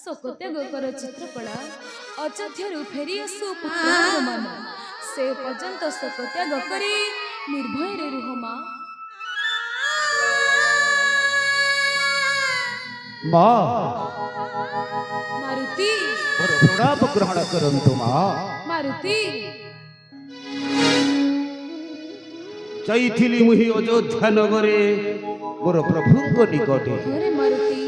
ଶୋକତ୍ୟାଗ କର ଚିତ୍ରକଳା ଅଯୋଧ୍ୟାରୁ ଫେରି ଆସୁ ପୁତ୍ର ମାନ ସେ ପର୍ଯ୍ୟନ୍ତ ଶୋକତ୍ୟାଗ କରି ନିର୍ଭୟରେ ରୁହ ମା। ମା ମାରୁତି ମୋର ପ୍ରଣାମ ଗ୍ରହଣ କରନ୍ତୁ ମା। ମାରୁତି ଯାଇଥିଲି ମୁହିଁ ଅଯୋଧ୍ୟା ନଗରେ ମୋର ପ୍ରଭୁଙ୍କ ନିକଟେ। ଘରେ ମାରୁତି